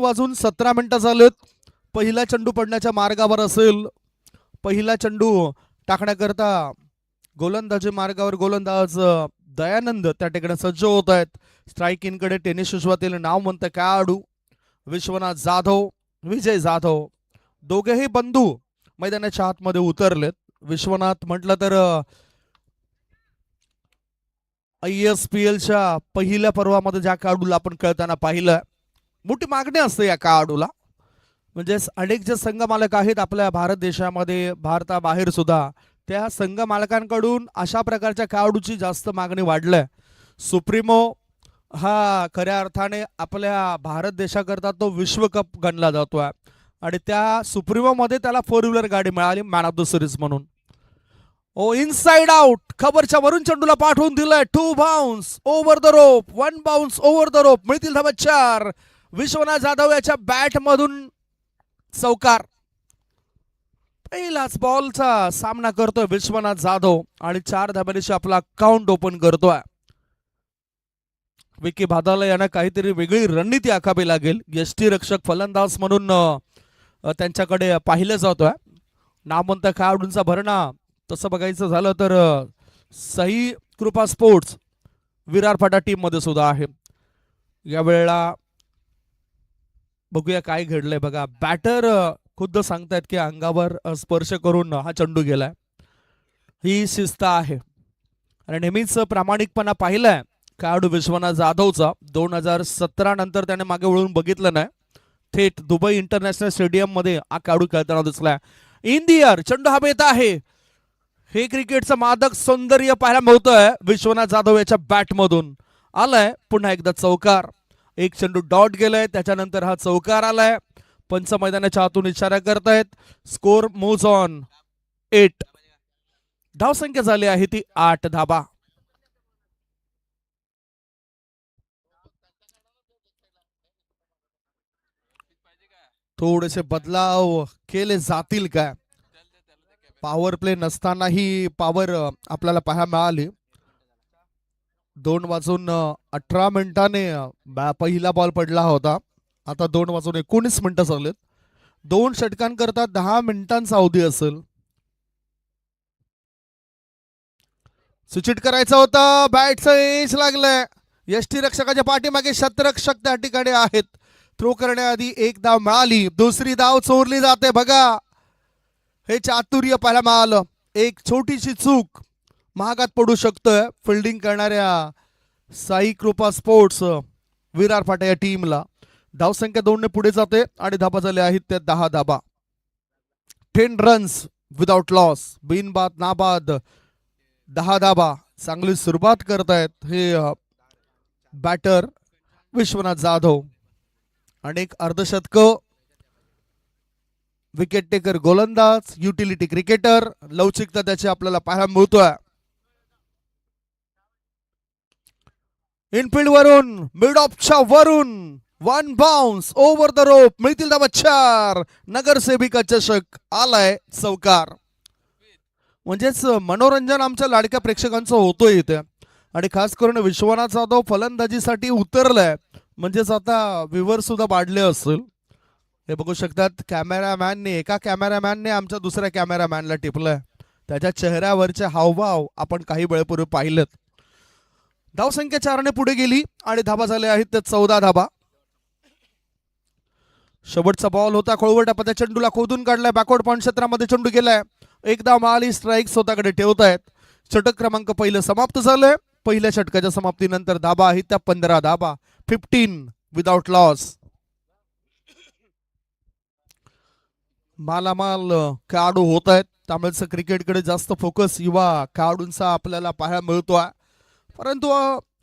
वाजून 17 मिनिटं झालेत. पहिला चेंडू पडण्याच्या मार्गावर असेल. पहिला चेंडू टाकण्याकरता गोलंदाजी मार्गावर गोलंदाज दयानंद त्या ठिकाणी सज्ज होत आहेत. स्ट्राईक इनकडे टेनिस विश्वातील नामवंत खेळाडू विश्वनाथ जाधव, विजय जाधव दोघेही बंधू मैदानाच्या आतमध्ये उतरलेत. विश्वनाथ म्हटलं तर ISPLच्या पहिल्या पर्वामध्ये ज्या खेळाडूला आपण खेळताना पाहिलं, मोठी मागणी असते या खेळाडूला. म्हणजेच अनेक जे संघ मालक आहेत आपल्या भारत देशामध्ये, भारताबाहेर सुद्धा, त्या संघ मालकांकडून अशा प्रकारच्या खेळाडूची जास्त मागणी वाढल्या. सुप्रीमो हा खऱ्या अर्थाने आपल्या भारत देशाकरता तो विश्वकप गणला जातोय आणि त्या सुप्रीमो मध्ये त्याला 4 व्हीलर गाडी मिळाली मॅन ऑफ द सिरीज म्हणून. ओ इनसाइड आउट खबरच्या वरून चेंडूला पाठवून दिलाय. 2 bounce over the rope, 1 bounce over the rope. मिळतील धावा 4. विश्वनाथ जाधव याच्या बॅट मधून चौकार. पहिलाच बॉलचा सामना करतोय विश्वनाथ जाधव आणि 4 धाब्यानिशी आपला अकाउंट ओपन करतोय. विकी भादाला यांना काहीतरी वेगळी रणनीती आखावी लागेल. यष्टीरक्षक फलंदाज म्हणून त्यांच्याकडे पाहिलं जातोय. नामवंत खेळाडूंचा भरणा तसं बघायचं झालं तर सही कृपा स्पोर्ट्स विरार फाटा टीम मध्ये सुद्धा आहे. यावेळेला बघूया काय घडलंय. बघा बॅटर खुद्द सांगतायत की अंगावर स्पर्श करून हा चेंडू गेलाय. ही शिस्त आहे आणि नेहमीच प्रामाणिकपणा पाहिलाय खेळाडू विश्वनाथ जाधवचा. 2017 नंतर त्याने मागे वळून बघितलं नाही. थेट दुबई इंटरनॅशनल स्टेडियम मध्ये हा खेळाडू खेळताना दिसलाय. इन दी एअर चेंडू हवेत येत आहे. हे क्रिकेटचं मादक सौंदर्य पाहायला मिळतंय. विश्वनाथ जाधव याच्या बॅट मधून आलाय पुन्हा एकदा चौकार. एक चेंडू डॉट गेलाय, त्याच्यानंतर हा चौकार आलाय. पंच मैदानाच्या आतून इशारा करतायत. Score moves on 8. धावसंख्या झाली आहे ती 8 धाबा. थोडेसे बदलाव केले जातील काय? पॉवर प्ले नसतानाही पॉवर आपल्याला पाहायला मिळाली. 2 वाजून 18 मिनिटाने पहिला बॉल पडला होता. आता 2 वाजून 19 मिनिटं झालेत. 2 षटकांकरता 10 मिनिटांचा अवधी असेल. सुचिट करायचा होता. बॅटचं एज लागलंय. यष्टीरक्षकाच्या पाठीमागे शतरक्षक त्या ठिकाणी आहेत. थ्रो करण्याआधी एक धाव मिळाली. दुसरी धाव चोरली जाते. बघा हे चातुर्य पाहायला मिळालं. एक छोटीशी चूक महागात पडू शकतोय फिल्डिंग करणाऱ्या साई कृपा स्पोर्ट्स विरार फाटा या टीमला. धावसंख्या 2 ने पुढे जाते आणि धाबा झाले आहेत त्या 10 धाबा. 10 रन्स विदाउट लॉस. बिनबाद नाबाद 10 धाबा. चांगली सुरुवात करतायत हे बॅटर विश्वनाथ जाधव. अनेक अर्धशतक, विकेट टेकर गोलंदाज, युटिलिटी क्रिकेटर, लवचिकता त्याची आपल्याला पाहायला मिळतोय. इनफिल्ड वरून मिड ऑफच्या वरून 1 बाउन्स ओव्हर द रोप. मिळतील धावा 4. नगरसेविका चषक आलाय चौकार. म्हणजेच मनोरंजन आमच्या लाडक्या प्रेक्षकांचं होतोय इथे आणि खास करून विश्वनाथ जाधव फलंदाजीसाठी उतरलाय. म्हणजेच आता व्ह्यूवर सुद्धा वाढले असेल. हे बघू शकतात कॅमेरामॅनने, एका कॅमेरामॅनने आमच्या दुसऱ्या कॅमेरामॅनला टिपलंय. त्याच्या चेहऱ्यावरचे हावभाव आपण काही वेळेपूर्वी पाहिलेत. धावसंख्या 4 ने पुढे गेली आणि धाबा झाले आहेत त्या 14 धाबा. शेवटचा बॉल होता. खोळवट त्या चेंडूला खोदून काढलाय. बॅकवर्ड पॉइंट क्षेत्रामध्ये चेंडू गेलाय. एक धाव मिळाली. स्ट्राईक स्वतःकडे ठेवतायत. षटक क्रमांक पहिलं समाप्त झालंय. पहिल्या षटकाच्या समाप्तीनंतर धाबा आहेत त्या 15 धाबा. 15 विदाउट लॉस. मालामाल खेळाडू होत आहेत. त्यामुळे क्रिकेटकडे जास्त फोकस युवा खेळाडूंचा आपल्याला पाहायला मिळतोय. परंतु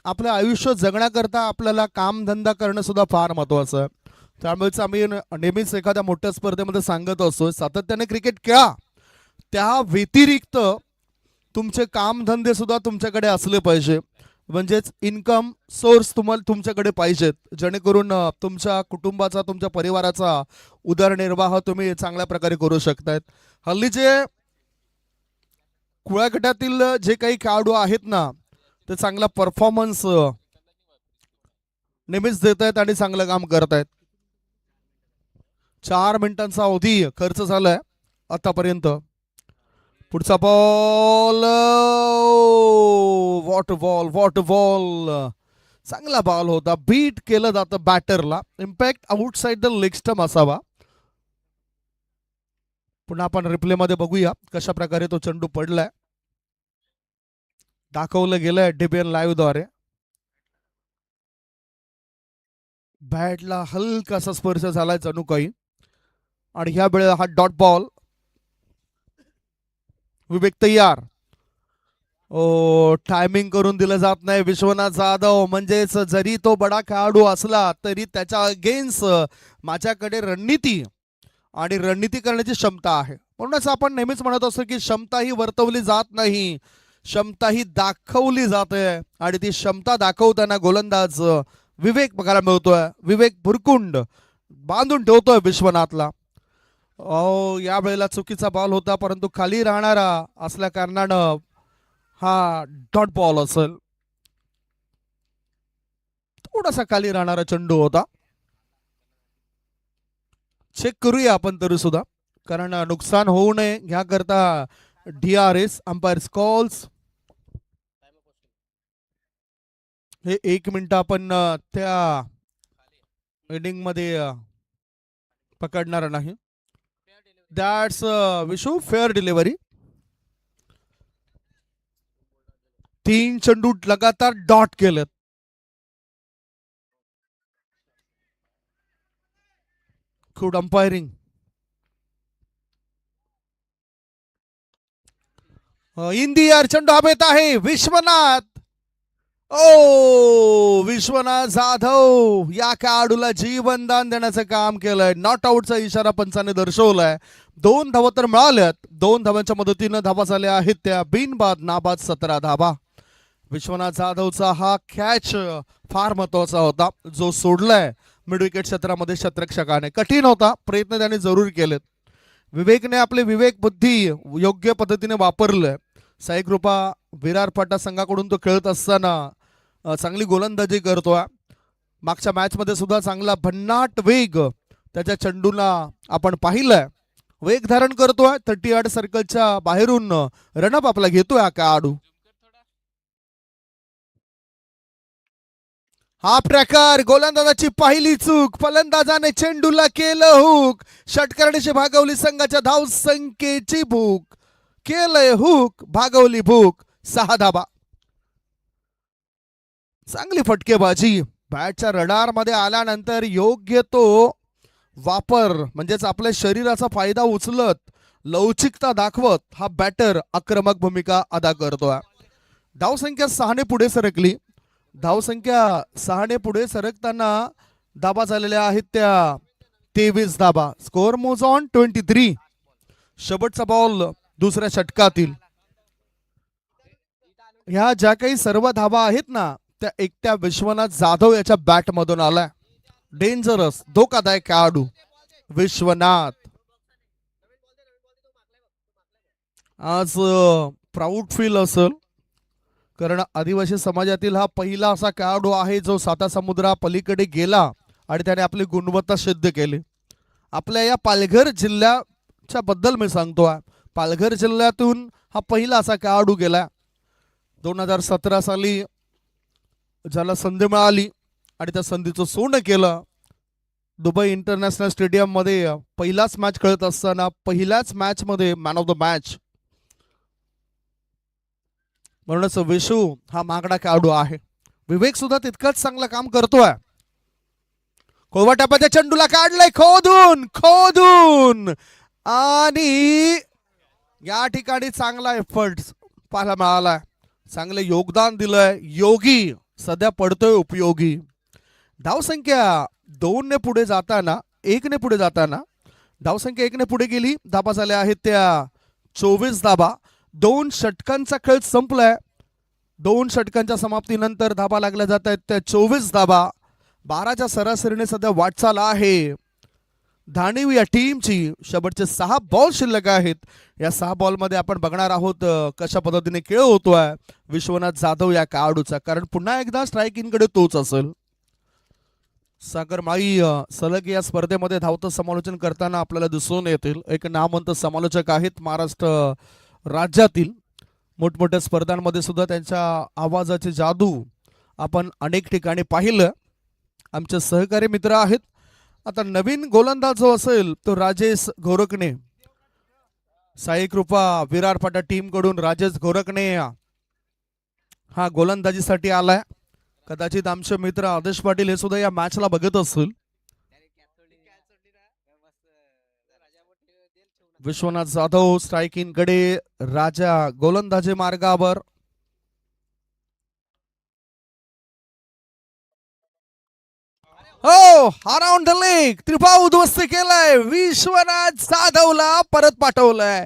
आपलं आयुष्य जगण्याकरता आपल्याला कामधंदा करणं सुद्धा फार महत्वाचं आहे. त्यामुळेच आम्ही नेहमीच एखाद्या मोठ्या स्पर्धेमध्ये सांगत असतो सातत्याने क्रिकेट खेळा. त्या व्यतिरिक्त तुमचे कामधंदे सुद्धा तुमच्याकडे असले पाहिजे. म्हणजेच इन्कम सोर्स तुम्हाला तुमच्याकडे पाहिजेत, जेणेकरून तुमच्या कुटुंबाचा, तुमच्या परिवाराचा उदरनिर्वाह तुम्ही चांगल्या प्रकारे करू शकतायत. हल्लीचे खुळ्या गटातील जे काही खेळाडू आहेत ना, ते चांगला परफॉर्मन्स नेहमीच देत आहेत आणि चांगलं काम करतायत. 4 मिनिटांचा अवधी खर्च झालाय आतापर्यंत. पुढचा बॉल, वॉटर बॉल चांगला बॉल होता. बीट केलं जातं बॅटरला. Impact outside the leg stump असावा. पुन्हा आपण रिप्ले मध्ये बघूया कशा प्रकारे तो चेंडू पडलाय. दाखवलं गेलंय डीबीएन लाईव्ह द्वारे. बॅटला हलकासा स्पर्श झालाय जणू काही. आणि ह्या वेळेला हा डॉट बॉल. विवेक तयार. टायमिंग करून दिलं जात नाही. विश्वनाथ जाधव म्हणजेच जरी तो बडा खेळाडू असला तरी त्याच्या अगेन्स्ट माझ्याकडे रणनीती आणि रणनीती करण्याची क्षमता आहे. म्हणूनच आपण नेहमीच म्हणत असतो की क्षमता ही वर्तवली जात नाही, क्षमता ही दाखवली जाते. आणि ती क्षमता दाखवताना गोलंदाज विवेक बघायला मिळतोय. विवेक भुरकुंड बांधून ठेवतोय विश्वनाथला. या वेळेला चुकीचा बॉल होता, परंतु खाली राहणारा असल्या कारणानं हा डॉट बॉल असेल. थोडासा खाली राहणारा चेंडू होता. चेक करूया आपण तरी सुद्धा, कारण नुकसान होऊ नये ह्याकरता DRS अंपायर्स कॉल्स. हे 1 मिनिट आपण त्या इनिंग मध्ये पकडणार नाही. That's Vishu fair delivery. 3 चेंडू लगातार डॉट केलेत. Good umpiring. In the air चेंडू हवेत आहे. विश्वनाथ, विश्वनाथ जाधव या खेळाडूला जीवनदान देण्याचं काम केलंय. नॉट आउटचा इशारा पंचाने दर्शवलाय. 2 धावा तर मिळाल्यात. 2 धावांच्या मदतीनं धावा झाल्या आहेत त्या बिनबाद नाबाद 17 धावा. विश्वनाथ जाधवचा हा कॅच फार महत्वाचा होता जो सोडलाय मिड विकेट क्षेत्रामध्ये शतरक्षकाने. कठीण होता, प्रयत्न त्याने जरूर केलेत. विवेकने आपले विवेक बुद्धी योग्य पद्धतीने वापरलंय. साई कृपा विरार पाटा संघाकडून तो खेळत असताना चांगली गोलंदाजी करतोय. मागच्या मॅच मध्ये सुद्धा चांगला भन्नाट वेग त्याच्या चेंडूला आपण पाहिलंय. वेग धारण करतोय. 38 सर्कलच्या बाहेरून रनअप आपला घेतोय हा खेळाडू. हा प्रकार गोलंदाजाची पहिली चूक. फलंदाजाने चेंडूला केलं हुक. षटकर्णीशी भागवली संघाच्या धाव संख्येची भूक. केलंय हुक, भागवली भूक. 6 धाबा. चांगली फटकेबाजी. बॅटच्या रडार मध्ये आल्यानंतर योग्य तो वापर म्हणजेच आपल्या शरीराचा फायदा उचलत लवचिकता दाखवत हा बॅटर आक्रमक भूमिका अदा करतोय. धावसंख्या 6 ने पुढे सरकली. धावसंख्या 6 ने पुढे सरकताना धाबा झालेल्या आहेत त्या 23 धाबा. Score moves on 23. शेवटचा बॉल दुसऱ्या षटकातील. ह्या ज्या काही सर्व धाबा आहेत ना त्या एकट्या विश्वनाथ जाधव याच्या बॅट मधून आलाय. डेंजरस, धोकादायक खेळाडू विश्वनाथ. आज प्राऊड फील असेल, कारण आदिवासी समाजातील हा पहिला असा खेळाडू आहे जो सातासमुद्रा पलीकडे गेला आणि त्याने आपली गुणवत्ता सिद्ध केली. आपल्या या पालघर जिल्ह्याच्या बद्दल मी सांगतोय. पालघर जिल्ह्यातून हा पहिला असा खेळाडू गेला. 2017 साली ज्याला संधी मिळाली आणि त्या संधीचं सोनं केलं. दुबई इंटरनॅशनल स्टेडियम मध्ये पहिलाच मॅच खेळत असताना पहिल्याच मॅच मध्ये मॅन ऑफ द मॅच. म्हणूनच विशू हा मागडा खेळाडू आहे. विवेक सुद्धा तितकंच चांगलं काम करतोय. कोलवा टप्प्याच्या चेंडूला काढलंय खोदून आणि या ठिकाणी चांगला एफर्ट पाहायला मिळालाय. चांगले योगदान दिलंय. योगी सध्या पडतोय उपयोगी. धावसंख्या 2 ने पुढे जाताना 1 ने पुढे जाताना धावसंख्या 1 ने पुढे गेली. धाबा झाल्या आहेत त्या 24 धाबा. 2 षटकांचा खेळ संपलाय. 2 षटकांच्या समाप्तीनंतर धाबा लागल्या जात आहेत त्या 24 धाबा. 12च्या सरासरीने सध्या वाटचाल आहे धाणीव या टीमची. शेवटचे 6 बॉल शिल्लक आहेत. या 6 बॉल मध्ये आपण बघणार आहोत कशा पद्धतीने खेळ होतोय विश्वनाथ जाधव या खेळाडूचा, कारण पुन्हा एकदा स्ट्रायकिंग कडे तोच असेल. सागर माई सलग या स्पर्धेमध्ये धावतं समालोचन करताना आपल्याला दिसून येतील. एक नामवंत समालोचक आहेत महाराष्ट्र राज्यातील. मोठमोठ्या स्पर्धांमध्ये सुद्धा त्यांच्या आवाजाची जादू आपण अनेक ठिकाणी पाहिलं. आमचे सहकारी मित्र आहेत. आता नवीन गोलंदाज जो असेल तो राजेश गोरखणे. साई कृपा विरार पाटा टीम कडून राजेश गोरखणे हा गोलंदाजीसाठी आलाय. कदाचित आमचे मित्र आदेश पाटील हे सुद्धा या मॅचला बघत असतील. विश्वनाथ जाधव स्ट्रायकिंग कडे, राजा गोलंदाजी मार्गावर. हो, अराउंड द लेग त्रिफा उद्ध्वस्त केलाय. विश्वनाथ जाधवला परत पाठवलंय.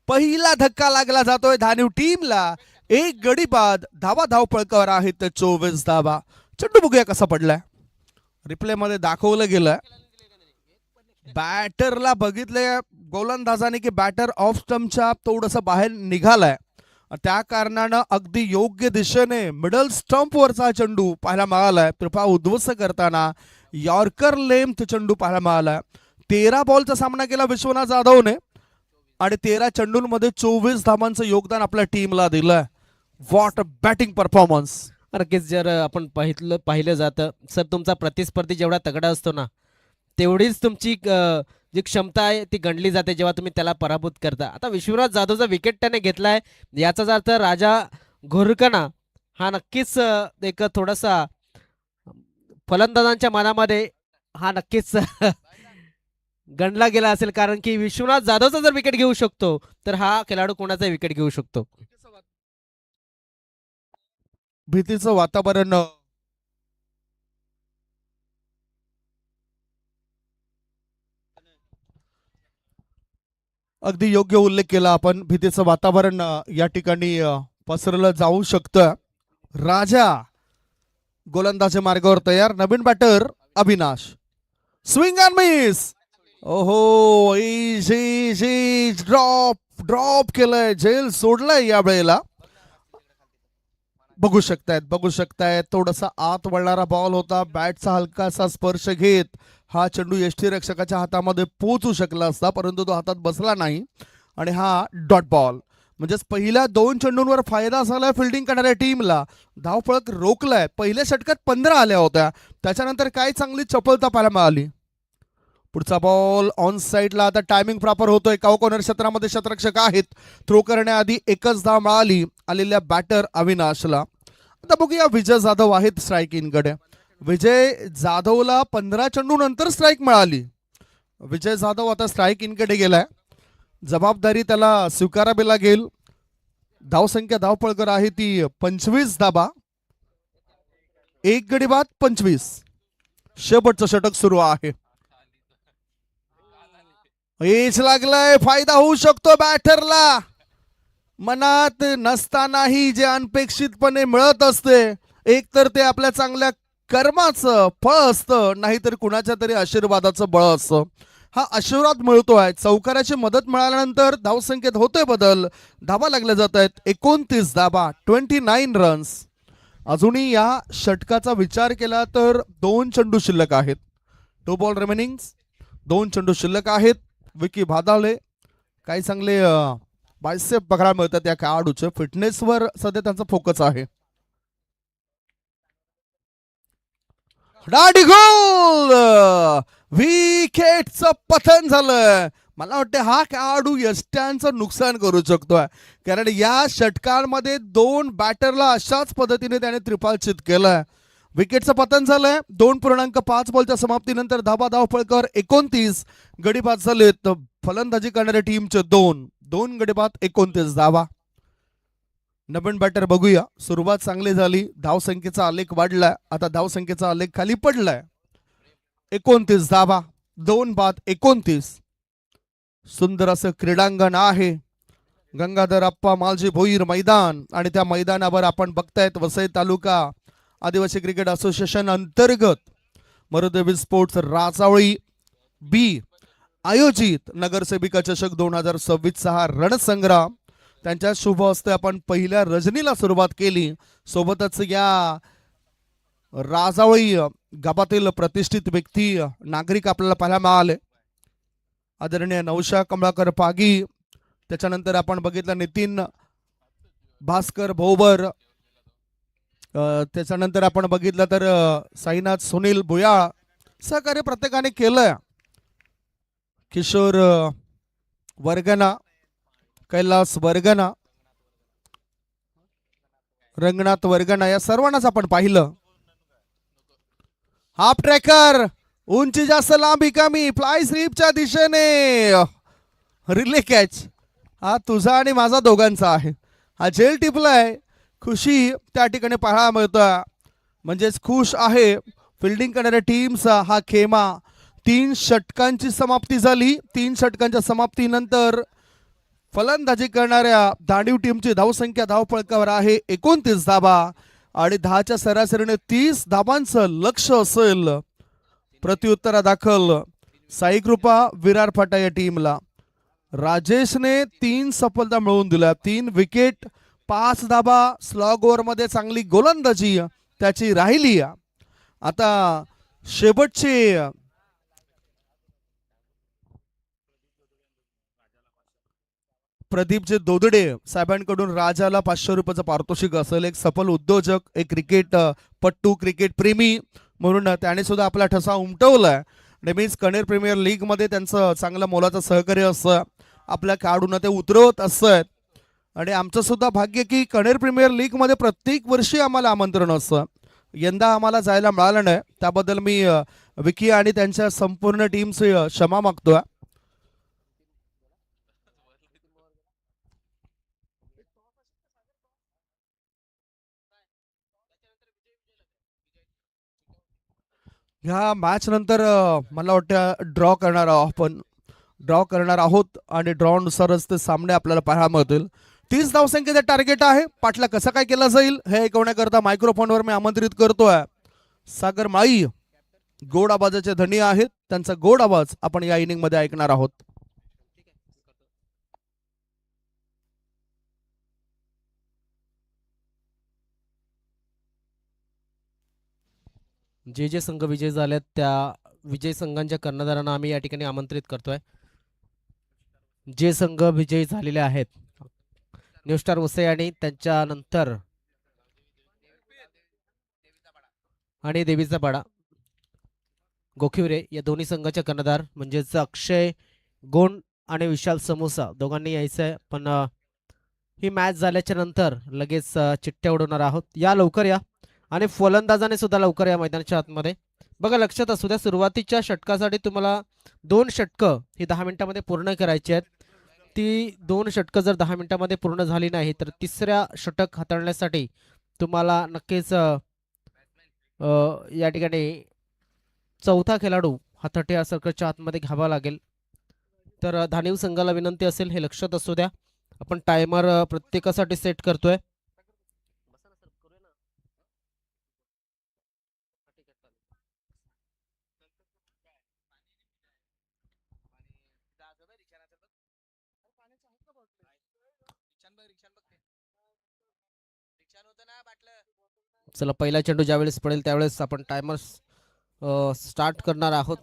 पहिला धक्का लागला जातोय धानीव टीमला. एक गडी बाद. धावा धावपळकावर आहेत 24 धावा. चेंडू बघूया कसा पडलाय. रिप्ले मध्ये दाखवलं गेलं. बॅटरला बघितले गोलंदाजाने की बॅटर ऑफ स्टंपच्या थोडस बाहेर निघालाय. त्या कारणानं अगदी योग्य दिशेने मिडल स्टंप वरचा चेंडू पाहायला मिळालाय. त्रिफा उद्ध्वस्त करताना यॉर्कर लेंथ चेंडू पाहायला मिळालाय. 13 बॉलचा सामना केला विश्वनाथ जाधवने आणि 13 चेंडूंमध्ये 24 धावांचं योगदान आपल्या टीमला दिलंय. What a batting performance. नक्कीच जर आपण पाहिलं जातं सर, तुमचा प्रतिस्पर्धी जेवढा तगडा असतो ना तेवढीच तुमची जी क्षमता आहे ती गणली जाते जेव्हा तुम्ही त्याला पराभूत करता. आता विश्वनाथ जाधवचा विकेट त्याने घेतलाय याचाच अर्थ राजा घोरकणा हा नक्कीच एक थोडासा फलंदाजांच्या मनामध्ये हा नक्कीच गणला गेला असेल, कारण की विश्वनाथ जाधवचा जर विकेट घेऊ शकतो तर हा खेळाडू कोणाचा विकेट घेऊ शकतो. भीतीचं वातावरण अगदी योग्य उल्लेख केला आपण. भीतीचं वातावरण या ठिकाणी पसरलं जाऊ शकतं. राजा गोलंदाजी मार्गावर तयार. नवीन batter Avinash. Swing and miss. ओहो, इजी ड्रॉप केलंय. झेल सोडलाय या वेळेला. बघू शकतायत थोडासा आत वळणारा बॉल होता. बॅटचा हलकासा स्पर्श घेत हा चेंडू यष्टी रक्षकाच्या हातामध्ये पोहोचू शकला असता, परंतु तो हातात बसला नाही आणि हा डॉट बॉल. म्हणजेच पहिल्या 2 चेंडूंवर फायदा झालाय फिल्डिंग करणाऱ्या टीमला. धावपळक रोखलाय. पहिल्या षटकात 15 आल्या होत्या, त्याच्यानंतर काय चांगली चपलता पाहायला मिळाली. पुढचा बॉल ऑन साईडला. आता टायमिंग प्रॉपर होतोय. काव कॉर्नर क्षेत्रामध्ये शतरक्षक आहेत. थ्रो करण्याआधी एकच धाव मिळाली आलेल्या बॅटर अविनाशला. आता बघूया विजय जाधव आहेत स्ट्रायकिंग कडे. विजय जाधवला 15 चेंडू नंतर स्ट्राईक मिळाली. विजय जाधव आता स्ट्रायकिंग कडे गेलाय. जबाबदारी त्याला स्वीकारावी लागेल. धावसंख्या धावपळकर आहे ती 25 धाबा. एक गडी बाद 25. शेवटचं षटक सुरू आहे. एज लागलाय. फायदा होऊ शकतो बॅटरला. मनात नसतानाही जे अनपेक्षितपणे मिळत असते, एक तर ते आपल्या चांगल्या कर्माचं फळ असतं, नाहीतर कुणाच्या तरी आशीर्वादाचं बळ असतं. हा आशीर्वाद मिळतोय. चौकाराची मदत मिळाल्यानंतर धावसंख्येत होतोय बदल. धावा लागल्या जात आहेत 29 धावा, 29 रन्स. अजूनही या षटकाचा विचार केला तर 2 चेंडू शिल्लक आहेत. 2 बॉल रिमेनिंग. 2 चेंडू शिल्लक आहेत. विकी भादाळे काही चांगले बायसेप बघायला मिळतात या खेळाडूचे. फिटनेसवर सध्या त्यांचा फोकस आहे. गोल. विकेटचं पतन झालं. मला वाटतं हा खेळाडू यष्ट्यांचं नुकसान करू शकतोय, कारण या षटकांमध्ये 2 बॅटरला अशाच पद्धतीने त्याने त्रिफालचित केलंय. विकेटचं पतन झालंय. 2.5 बॉलच्या समाप्तीनंतर धावा धावपळकर 29. गडी बाद झालेत फलंदाजी करणाऱ्या टीमचे 2 गडी बाद 29 धावा. नवीन बॅटर बघूया. सुरुवात चांगली झाली. धावसंख्येचा आलेख वाढलाय. आता धावसंख्येचा आलेख खाली पडलाय. 29 धावा, 2 बाद 29. सुंदर असं क्रीडांगण आहे. गंगाधर अप्पा मालजी भोईर मैदान आणि त्या मैदानावर आपण बघतायत वसई तालुका आदिवासी क्रिकेट असोसिएशन अंतर्गत मरुदेवी स्पोर्ट्स राजावळी बी आयोजित नगरसेविका चषक 2026 हा रणसंग्राम. त्यांच्या शुभ हस्ते आपण पहिल्या रजनीला सुरुवात केली. सोबतच या राजावळी गावातील प्रतिष्ठित व्यक्ती नागरिक आपल्याला पाहायला मिळाले. आदरणीय नवशा कमळाकर पागी, त्याच्यानंतर आपण बघितलं नितीन भास्कर भोबर, त्याच्यानंतर आपण बघितलं तर साईनाथ सुनील भुयाळ, सहकार्य प्रत्येकाने केलंय. किशोर वर्गना, कैलास वर्गना, रंगनाथ वर्गना, या सर्वांनाच आपण पाहिलं. हाफ ट्रॅकर, उंची जास्त लांबी कमी, फ्लाय स्लिपच्या दिशेने रिले कॅच, हा तुझा आणि माझा दोघांचा आहे. हा झेल टिपलाय, खुशी त्या ठिकाणी पाहायला मिळतोय. म्हणजेच खुश आहे फिल्डिंग करणाऱ्या टीमचा हा खेमा. 3 षटकांची समाप्ती झाली. 3 षटकांच्या समाप्तीनंतर फलंदाजी करणाऱ्या दांडीव टीमची धावसंख्या धावफलकावर आहे 29 धाबा आणि 10च्या सरासरीने 30 धाबांचं लक्ष असेल प्रत्युत्तरा दाखल साई कृपा विरार फाटा या टीमला. राजेशने 3 सफलता मिळवून दिल्या, 3 विकेट, 5 धाबा, स्लॉग ओव्हर मध्ये चांगली गोलंदाजी त्याची राहिली. आता शेवटचे प्रदीपचे दोदडे साहेबांकडून राजाला 500 रुपयाचं पारितोषिक असेल. एक सफल उद्योजक, एक क्रिकेट पट्टू, क्रिकेट प्रेमी म्हणून त्याने सुद्धा आपला ठसा उमटवलाय. नेहमीच कणेर प्रीमियर लीग मध्ये त्यांचं चांगलं मोलाचं सहकार्य असतं, आपल्या खेळाडूंना ते उतरवत असत. आणि आमचं सुद्धा भाग्य की कणेर प्रीमियर लीग मध्ये प्रत्येक वर्षी आम्हाला आमंत्रण असतं. यंदा आम्हाला जायला मिळालं नाही, त्याबद्दल मी विकी आणि त्यांच्या संपूर्ण टीमचे क्षमा मागतोय. ह्या मॅच नंतर मला वाटतं ड्रॉ करणार आहोत आणि ड्रॉ नुसारच ते सामने आपल्याला पाहायला मिळतील. 30 धावसंख्येचे टार्गेट आहे. पाठला कसं काय केलं जाईल हे ऐकवण्याकरता मायक्रोफोनवर मी आमंत्रित करतोय सागर माई, गोड आवाजाचे धनी आहेत. त्यांचा गोड आवाज आपण या इनिंग मध्ये ऐकणार आहोत. जे जे संघ विजयी झालेत त्या विजयी संघांच्या कर्णधारांना आम्ही या ठिकाणी आमंत्रित करतोय. जे संघ विजयी झालेले आहेत, न्यू स्टार वसई आणि त्यांच्यानंतर आणि देवीचा पाडा गोखिवरे, या दोन्ही संघाचे कर्णधार म्हणजेच अक्षय गोंड आणि विशाल समोसा दोघांनी यायचं आहे. पण ही मॅच झाल्याच्या नंतर लगेच चिठ्ठ्या उडवणार आहोत. या लवकर या आणि फलंदाजाने सुद्धा लवकर या मैदानाच्या आतमध्ये. बघा, लक्षात असू द्या, सुरुवातीच्या षटकासाठी तुम्हाला 2 षटकं ही 10 मिनिटांमध्ये पूर्ण करायची आहेत. ती 2 षटकं जर 10 मिनिटांमध्ये पूर्ण झाली नाही तर तिसऱ्या षटक हाताळण्यासाठी तुम्हाला नक्कीच या ठिकाणी चौथा खेळाडू हा 30 सर्कलच्या आतमध्ये घ्यावा लागेल. तर धानिव संघाला विनंती असेल, हे लक्षात असू द्या, आपण टायमर प्रत्येकासाठी सेट करतोय. चला, पहिला चेंडू ज्यावेळेस पडेल त्यावेळेस आपण टायमर स्टार्ट करणार आहोत.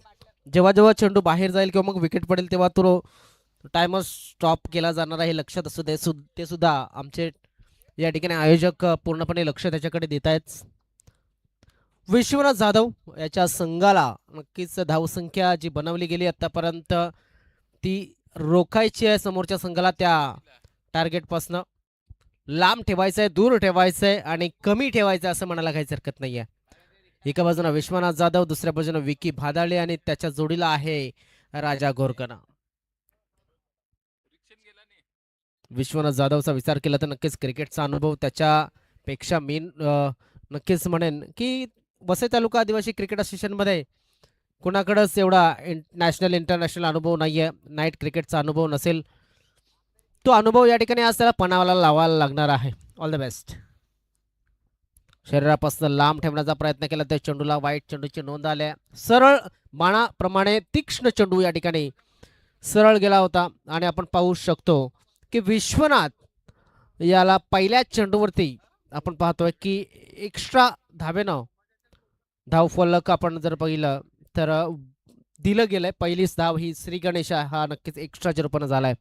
जेव्हा जेव्हा चेंडू बाहेर जाईल किंवा मग विकेट पडेल तेव्हा तो टायमर स्टॉप केला जाणार आहे, लक्षात असू दे. ते सुद्धा आमचे या ठिकाणी आयोजक पूर्णपणे लक्ष त्याच्याकडे देत आहेत. विश्वनाथ जाधव याच्या संघाला नक्कीच धावसंख्या जी बनवली गेली आतापर्यंत ती रोखायची आहे. समोरच्या संघाला त्या टार्गेटपासनं लांब ठेवायचं आहे, दूर ठेवायचं आहे आणि कमी ठेवायचं आहे असं म्हणायला काहीच हरकत नाही आहे. एका बाजूला विश्वनाथ जाधव, दुसऱ्या बाजूला विकी भादाळे आणि त्याच्या जोडीला आहे राजा घोरकना. विश्वनाथ जाधवचा विचार केला तर नक्कीच क्रिकेटचा अनुभव त्याच्यापेक्षा मी नक्कीच म्हणेन की वसई तालुका आदिवासी क्रिकेट असोसिएशनमध्ये कुणाकडेच एवढा नॅशनल इंटरनॅशनल अनुभव नाही आहे. नाईट क्रिकेटचा अनुभव नसेल, तो अनुभव या ठिकाणी आज त्याला पणावाला लावायला लागणार आहे. All the best. शरीरापासून लांब ठेवण्याचा प्रयत्न केला त्या चेंडूला वाईट चेंडूची नोंद आल्या. सरळ बाणाप्रमाणे तीक्ष्ण चेंडू या ठिकाणी सरळ गेला होता आणि आपण पाहू शकतो की विश्वनाथ याला पहिल्या चेंडूवरती आपण पाहतोय की एक्स्ट्रा धावेनं धाव फलक आपण जर पाहिलं तर दिलं गेलंय. पहिलीच धाव ही श्री गणेश हा नक्कीच एक्स्ट्राच्या रूपानं झालाय.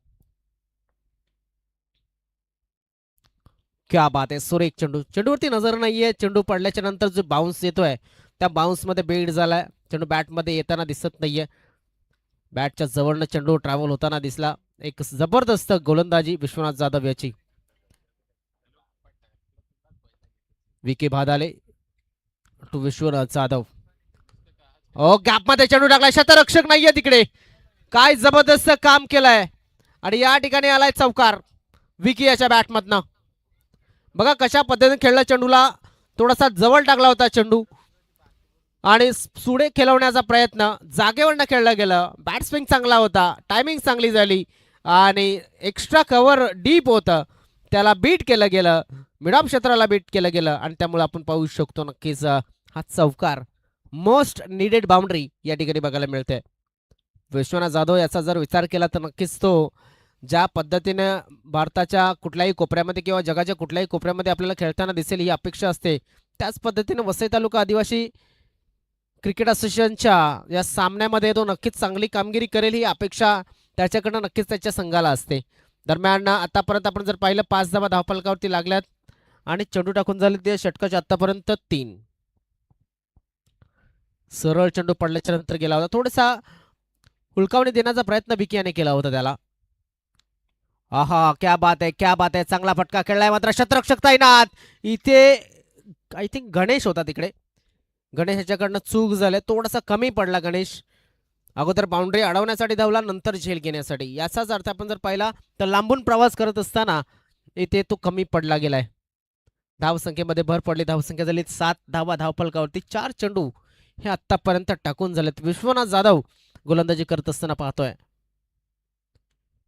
क्या बात आहे, सुरेख चेंडू. चेंडूवरती नजर नाहीये. चेंडू पडल्याच्या नंतर जो बाउन्स येतोय त्या बाउन्स मध्ये बेड झालाय. चेंडू बॅट मध्ये येताना दिसत नाहीये. बॅटच्या जवळनं चेंडू ट्रॅव्हल होताना दिसला. एक जबरदस्त गोलंदाजी विश्वनाथ जाधव याची. विके भादाले टू विश्वनाथ जाधव. ओ गॅप मध्ये चेंडू टाकलाय. शतरक्षक नाहीये तिकडे. काय जबरदस्त काम केलंय आणि या ठिकाणी आलाय चौकार विकी याच्या बॅटमधनं. बघा कशा पद्धतीने खेळला. चेंडूला थोडासा जवळ टाकला होता चेंडू आणि सुडे खेळवण्याचा प्रयत्न जागेवरनं खेळला गेलं. बॅट स्विंग चांगला होता. टायमिंग चांगली झाली आणि एक्स्ट्रा कव्हर डीप होतं त्याला बीट केलं गेलं. मिडॉप क्षेत्राला बीट केलं गेलं आणि त्यामुळे आपण पाहू शकतो नक्कीच हा चौकार मोस्ट निडेड बाउंड्री या ठिकाणी बघायला मिळते. विश्वनाथ जाधव याचा जर विचार केला तर नक्कीच तो ज्या पद्धतीने भारताच्या कुठल्याही कोपऱ्यामध्ये किंवा जगाच्या कुठल्याही कोपऱ्यामध्ये आपल्याला खेळताना दिसेल ही अपेक्षा असते. त्याच पद्धतीने वसई तालुका आदिवासी क्रिकेट असोसिएशनच्या या सामन्यामध्ये तो नक्कीच चांगली कामगिरी करेल ही अपेक्षा त्याच्याकडनं नक्कीच त्याच्या संघाला असते. दरम्यान आतापर्यंत आपण जर पाहिलं 5 धावा धावफलकावरती लागल्यात आणि चेंडू टाकून झाले ते षटकाच्या आतापर्यंत 3. सरळ चेंडू पडल्याच्या नंतर गेला होता. थोडासा हुलकावणी देण्याचा प्रयत्न बिकी याने केला होता त्याला. आहा क्या बात आहे, क्या बात आहे. चांगला फटका खेळलाय मात्र शतरक्षक तैनात. इथे आय थिंक गणेश होता तिकडे. गणेश याच्याकडनं चूक झाली. थोडासा कमी पडला गणेश. अगोदर बाउंड्री अडवण्यासाठी धावला नंतर झेल घेण्यासाठी. याचाच अर्थ आपण जर पाहिला तर लांबून प्रवास करत असताना इथे तो कमी पडला गेलाय. धावसंख्येमध्ये भर पडली. धावसंख्या झाली 7 धावा धावफलकावरती. 4 चेंडू हे आतापर्यंत टाकून झालेत. विश्वनाथ जाधव गोलंदाजी करत असताना पाहतोय.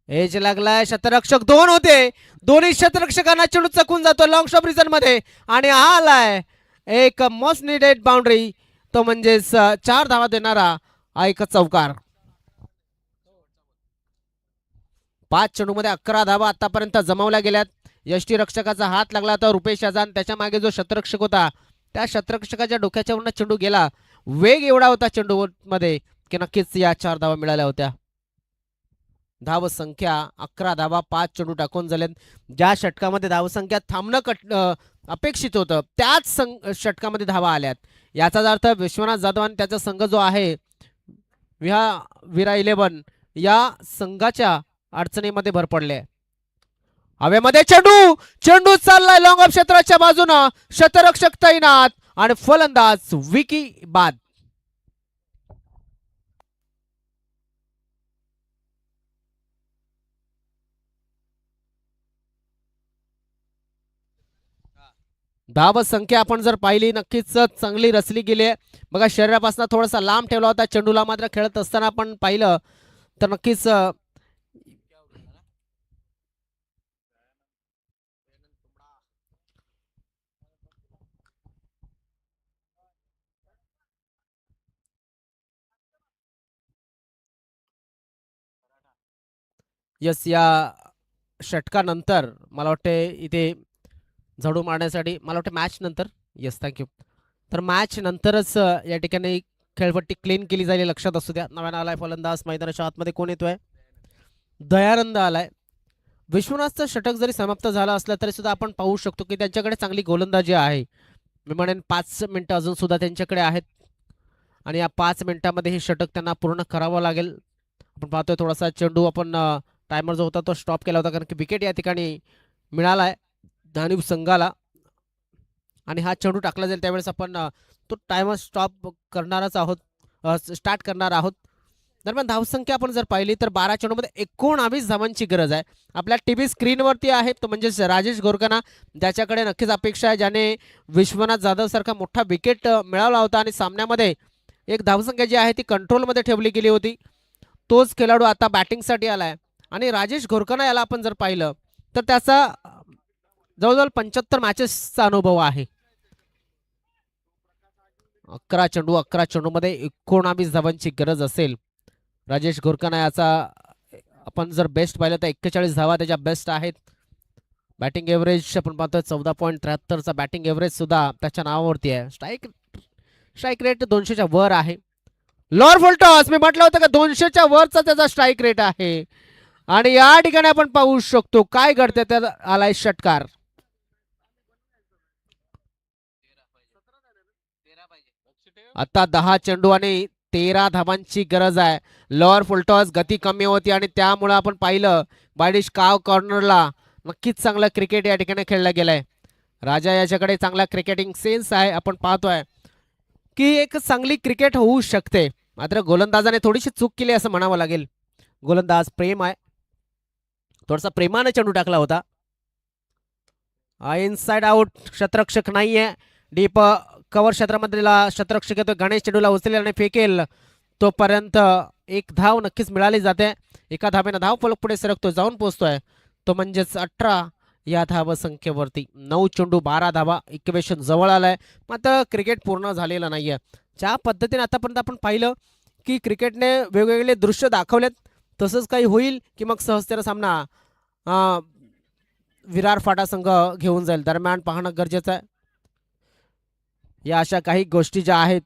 एज लागलाय. शतरक्षक 2 होते. दोन्ही शतरक्षकांना चेंडू चकून जातो लॉंग शॉप रिजन मध्ये आणि हा आलाय एक मोस्ट निडेड बाउंड्री. तो म्हणजेच 4 धावा देणारा हा एक चौकार. 5 चेंडू मध्ये 11 धावा आतापर्यंत जमावल्या गेल्यात. यष्टी रक्षकाचा हात लागला तर रुपेश याजान त्याच्या मागे जो शतरक्षक होता त्या शतरक्षकाच्या डोक्याच्या वरनं चेंडू गेला. वेग एवढा होता चेंडू मध्ये की नक्कीच या 4 धावा मिळाल्या होत्या. धाव संख्या 11 धावा 5 चेंडू टाकून झालेत. ज्या षटकामध्ये धावसंख्या थांबणं अपेक्षित होतं त्याच षटकामध्ये धावा आल्यात. याचाच अर्थ विश्वनाथ जाधव आणि त्याचा संघ जो आहे विरा 11 या संघाच्या अडचणीमध्ये भर पडले. हवेमध्ये चेंडू चेंडू चाललाय लॉंग ऑफ क्षेत्राच्या बाजूनं. शतरक्षक तैनात आणि फलंदाज विकी बाद. धाव संख्या आपण जर पाहिली नक्कीच चांगली रचली गेली आहे. बघा शरीरापासून थोडासा लांब ठेवला होता चेंडूला मात्र खेळत असताना आपण पाहिलं तर नक्कीच यस या षटकानंतर मला वाटते इथे झाडू मारण्यासाठी मला वाटतं मॅच नंतर येस थँक्यू तर मॅच नंतरच या ठिकाणी खेळपट्टी क्लीन केली जाईल लक्षात असू द्या. नव्यानं आलाय फलंदाज मैदानाच्या आतमध्ये कोण येतोय दयानंद आलाय. विश्वनाथचं षटक जरी समाप्त झालं असलं तरी सुद्धा आपण पाहू शकतो की त्यांच्याकडे चांगली गोलंदाजी आहे. मी म्हणेन 5 मिनिटं अजून सुद्धा त्यांच्याकडे आहेत आणि या 5 मिनिटांमध्ये हे षटक त्यांना पूर्ण करावं लागेल. आपण पाहतोय थोडासा चेंडू आपण टायमर जो होता तो स्टॉप केला होता कारण की विकेट या ठिकाणी मिळालाय धानिव संघाला आणि हा चेंडू टाकला जाईल त्यावेळेस आपण तो टायमर स्टॉप करणारच आहोत स्टार्ट करणार आहोत. दरम्यान धावसंख्या आपण जर पाहिली तर 12 चेंडूमध्ये 19 धावांची गरज आहे. आपल्या टीव्ही स्क्रीनवरती आहे तो म्हणजेच राजेश गोरकना ज्याच्याकडे नक्कीच अपेक्षा आहे ज्याने विश्वनाथ जाधव सारखा मोठा विकेट मिळवला होता आणि सामन्यामध्ये एक धावसंख्या जी आहे ती कंट्रोलमध्ये ठेवली गेली होती. तोच खेळाडू आता बॅटिंगसाठी आलाय आणि राजेश गोरकना याला आपण जर पाहिलं तर त्याचा जवळजवळ 75 मॅचेसचा अनुभव आहे. 11 चेंडू मध्ये 19 धावांची गरज असेल. राजेश गोरकना याचा आपण जर बेस्ट पाहिलं तर 41 धावा त्याच्या बेस्ट आहेत. बॅटिंग एव्हरेज आपण पाहतोय 14.73चा बॅटिंग एव्हरेज सुद्धा त्याच्या नावावरती आहे. स्ट्राईक रेट 200च्या वर आहे. लॉर फुलटॉस मी म्हटलं होतं का 200च्या वरचा त्याचा स्ट्राईक रेट आहे. आणि या ठिकाणी आपण पाहू शकतो काय घडते, तर आलाय षटकार. आता 10 चेंडू आणि 13 धावांची गरज आहे. लॉर फुलटॉस गती कमी होती आणि त्यामुळे आपण पाहिलं बायडिश काव कॉर्नरला नक्कीच चांगलं क्रिकेट या ठिकाणी खेळलं गेलंय. राजा याच्याकडे चांगला क्रिकेटिंग सेन्स आहे. आपण पाहतोय की एक चांगली क्रिकेट होऊ शकते. मात्र गोलंदाजाने थोडीशी चूक केली असं म्हणावं लागेल. गोलंदाज प्रेम आहे, थोडासा प्रेमाने चेंडू टाकला होता. इनसाइड आउट, शतरक्षक नाहीये. डीप कव्हर क्षेत्रामधला शतरक्षक येतो. गणेश चेंडूला उचलेल आणि फेकेल. तोपर्यंत एक धाव नक्कीच मिळाली जाते. एका धावेनं धाव फलक पुढे सरकतोय, जाऊन पोहोचतोय. तो म्हणजेच 18 या धाव संख्येवरती. 9 चेंडू 12 धावा, इक्वेशन जवळ आलाय. मात्र क्रिकेट पूर्ण झालेलं नाहीये. ज्या पद्धतीने आतापर्यंत आपण पाहिलं की क्रिकेटने वेगवेगळे दृश्य दाखवलेत, तसंच काही होईल की मग सहजतेनं सामना विरार फाटा संघ घेऊन जाईल. दरम्यान पाहणं गरजेचं आहे. या अशा काही गोष्टी ज्या आहेत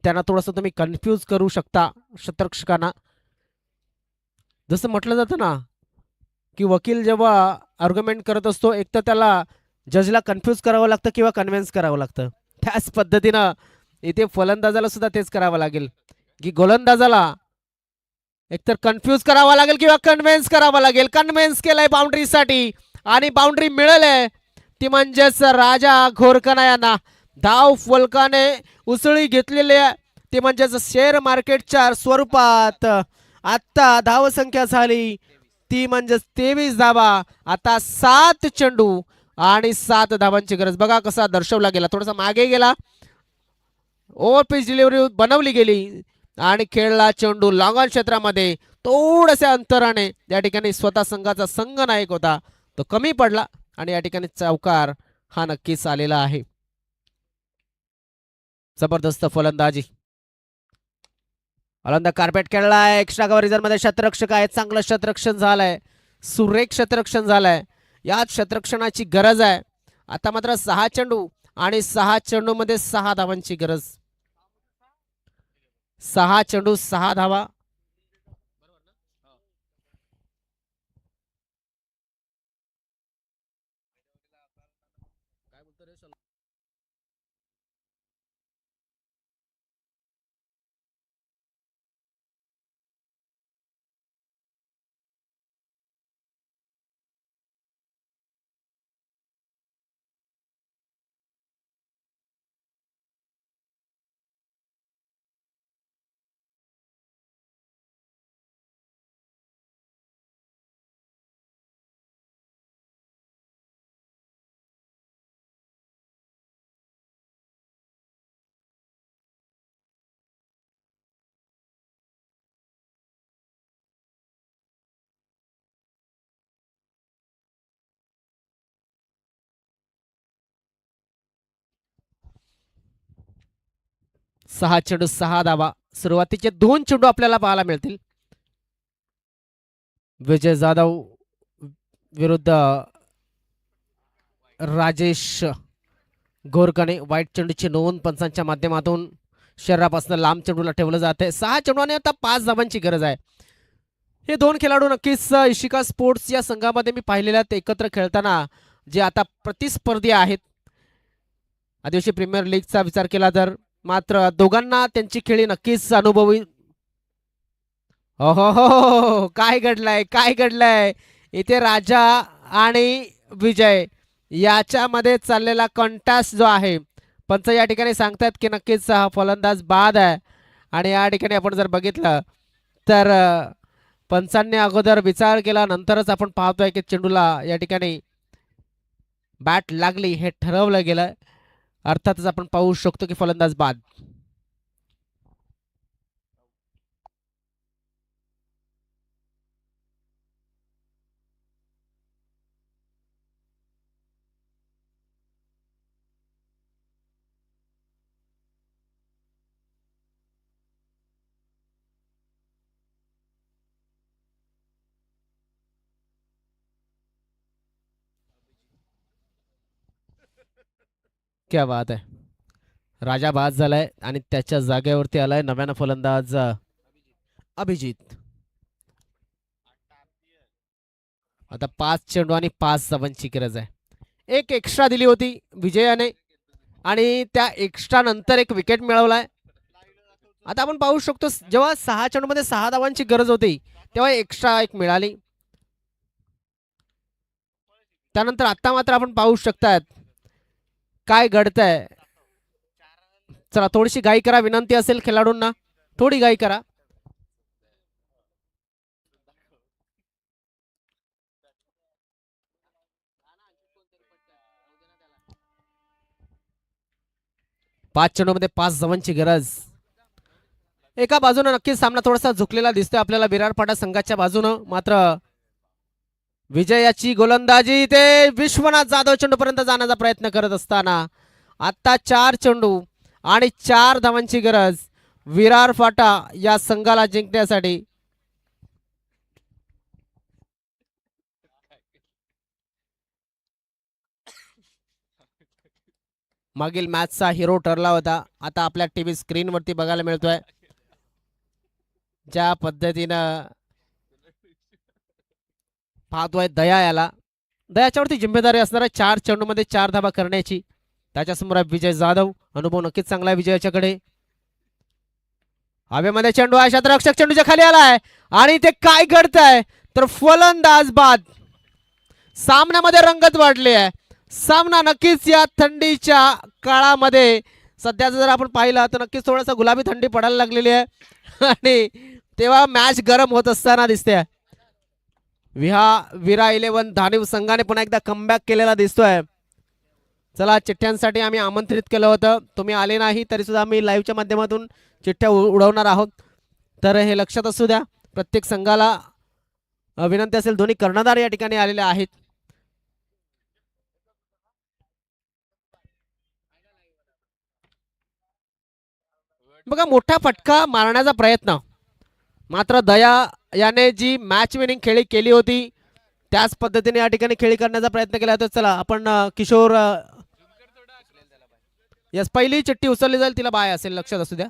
त्यांना थोडंसं तुम्ही कन्फ्यूज करू शकता शतरक्षकांना. जसं म्हटलं जातं ना की वकील जेव्हा आर्ग्युमेंट करत असतो, एक तर त्याला जजला कन्फ्यूज करावं लागतं किंवा कन्व्हिन्स करावं लागतं. त्याच पद्धतीनं इथे फलंदाजाला सुद्धा तेच करावं लागेल की गोलंदाजाला एकतर कन्फ्यूज करावं लागेल किंवा कन्व्हिन्स करावं लागेल. कन्व्हिन्स केलंय बाउंड्रीसाठी आणि बाउंड्री मिळाले, ती म्हणजेच राजा घोरकना यांना. धाव फलकाने उसळी घेतलेली आहे, ती म्हणजेच शेअर मार्केटच्या स्वरूपात. आता धाव संख्या झाली ती म्हणजेच 23 धावा. आता 7 चेंडू आणि 7 धावांची गरज. बघा कसा दर्शवला गेला, थोडासा मागे गेला, ओव्हर पिच डिलिव्हरी बनवली गेली आणि खेळला चेंडू लॉंग ऑन क्षेत्रामध्ये. थोड्याशा अंतराने या ठिकाणी स्वतः संघाचा संघ नायक होता तो कमी पडला आणि या ठिकाणी चौकार हा नक्कीच आलेला आहे. जबरदस्त फलंदाजी. अलंदा कार्पेट खेळलाय. एक्स्ट्रा कव्हर मध्ये शतरक्षक आहे. चांगलं शतरक्षण झालंय, सुरेख शतरक्षण झालंय. याच शतरक्षणाची गरज आहे. आता मात्र 6 चेंडू आणि 6 चेंडू मध्ये 6 धावांची गरज. 6 चेंडू 6 धावा. सहा चेंडू 6 धावा. सुरुवातीचे 2 चेंडू आपल्याला पाहायला मिळतील. विजय जाधव विरुद्ध राजेश घोरकणे. वाईट चेंडूची नोंद पंचांच्या माध्यमातून शरीरापासून लांब चेंडूला ठेवलं जाते. 6 चेंडू आणि आता 5 धावांची गरज आहे. हे 2 खेळाडू नक्कीच इशिका स्पोर्ट्स या संघामध्ये मी पाहिलेल्या एकत्र खेळताना जे आता प्रतिस्पर्धी आहेत आदिवासी प्रीमियर लीगचा विचार केला तर. मात्र दोघांना त्यांची खेळी नक्कीच अनुभवी. हो, काय घडलंय, काय घडलंय इथे. राजा आणि विजय याच्यामध्ये चाललेला कॉन्टॅस्ट जो आहे, पंच या ठिकाणी सांगतात की नक्कीच हा फलंदाज बाद आहे. आणि या ठिकाणी आपण जर बघितलं तर पंचांनी अगोदर विचार केला, नंतरच आपण पाहतोय की चेंडूला या ठिकाणी बॅट लागली हे ठरवलं गेलं. अर्थातच आपण पाहू शकतो की फलंदाज बाद. क्या बात आहे. राजा बाद झालाय आणि त्याच्या जागेवरती आलाय नव्यानं फलंदाज अभिजित. आता 5 चेंडू आणि 5 धावांची गरज आहे. एक एक्स्ट्रा दिली होती विजयाने आणि त्या एक्स्ट्रा नंतर एक विकेट मिळवलाय. आता आपण पाहू शकतो जेव्हा 6 चेंडूमध्ये 6 धावांची गरज होती तेव्हा एक्स्ट्रा एक मिळाली. त्यानंतर आता मात्र आपण पाहू शकतात काय घडतंय. चला थोडीशी घाई करा, विनंती असेल खेळाडूंना, थोडी घाई करा. पाच चेंडूमध्ये 5 धावांची गरज. एका बाजूने नक्कीच सामना थोडासा झुकलेला दिसतोय आपल्याला विरार पाटा संघाच्या बाजूनं. मात्र विजयाची गोलंदाजी ते विश्वनाथ जाधव चेंडूपर्यंत जाण्याचा प्रयत्न करत असताना आता 4 चेंडू आणि 4 धावांची गरज विरार फाटा या संघाला जिंकण्यासाठी. मागील मॅचचा हिरो ठरला होता, आता आपल्या टीव्ही स्क्रीनवरती बघायला मिळतोय. ज्या पद्धतीनं पाहतोय दया याला, दयाच्यावरती जिम्मेदारी असणार आहे 4 चेंडूमध्ये 4 धावा करण्याची. त्याच्यासमोर आहे विजय जाधव, अनुभव नक्कीच चांगला आहे विजयाच्याकडे. हवेमध्ये चेंडू आहे, क्षेत्ररक्षक चेंडूच्या खाली आलाय आणि ते काय घडतंय तर फलंदाज बाद. सामन्यामध्ये रंगत वाढली आहे. सामना नक्कीच या थंडीच्या काळामध्ये सध्याचं जर आपण पाहिलं तर नक्कीच थोडासा गुलाबी थंडी पडायला लागलेली आहे आणि तेव्हा मॅच गरम होत असताना दिसते. विरा 11 धानिव संघाने पुन्हा एकदा कमबॅक केलेला दिसतोय. चला चिठ्ठ्यांसाठी आम्ही आमंत्रित केलं होतं, तुम्ही आले नाही तरी सुद्धा आम्ही लाईव्हच्या माध्यमातून चिठ्ठ्या उडवणार आहोत, तर हे लक्षात असू द्या. प्रत्येक संघाला विनंती असेल, दोन्ही कर्णधार या ठिकाणी आलेले आहेत. बघा मोठा फटका मारण्याचा प्रयत्न, मात्र दया याने जी मॅच विनिंग खेळी केली होती त्याच पद्धतीने या ठिकाणी खेळी करण्याचा प्रयत्न केला होता. चला आपण किशोर यस पहिली चिठ्ठी उचलली जाईल तिला बाय असेल, लक्षात असू द्या.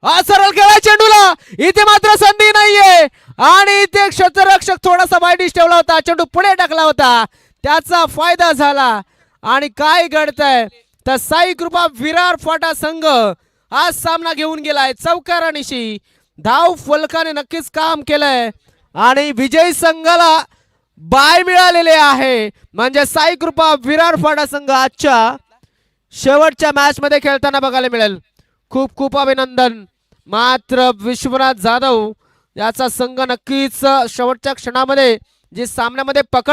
हा सरळ केला चेंडूला, इथे मात्र संधी नाहीये आणि इथे क्षेत्ररक्षक थोडासा वाईडिश ठेवला होता, चेंडू पुढे टाकला होता, त्याचा फायदा झाला. आणि काय घडतंय तर साई कृपा विरार फाटा संघ हा सामना घेऊन गेलाय चौकारानिशी. धाव फलकाने नक्कीच काम केलंय आणि विजयी संघाला बाय मिळालेले आहे. म्हणजे साई कृपा विरार फाटा संघ आजच्या शेवटच्या मॅच मध्ये खेळताना बघायला मिळेल. खूप खूप अभिनंदन. मात्र विश्वनाथ जाधव याचा संघ नक्कीच शेवटच्या क्षणामध्ये जी सामन्यामध्ये पकड